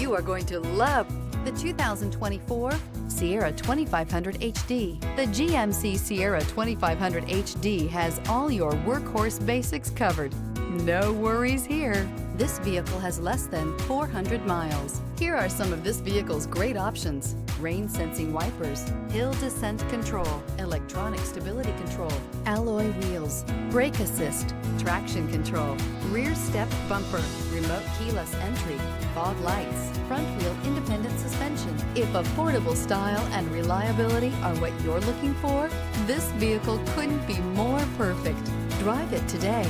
You are going to love the 2024 Sierra 2500 HD. The GMC Sierra 2500 HD has all your workhorse basics covered. No worries here. This vehicle has less than 400 miles. Here are some of this vehicle's great options: rain sensing wipers, hill descent control, electronic stability control, alloy wheels, brake assist, traction control, rear step bumper, remote keyless entry, fog lights, front wheel independent suspension. If affordable style and reliability are what you're looking for, this vehicle couldn't be more perfect. Drive it today.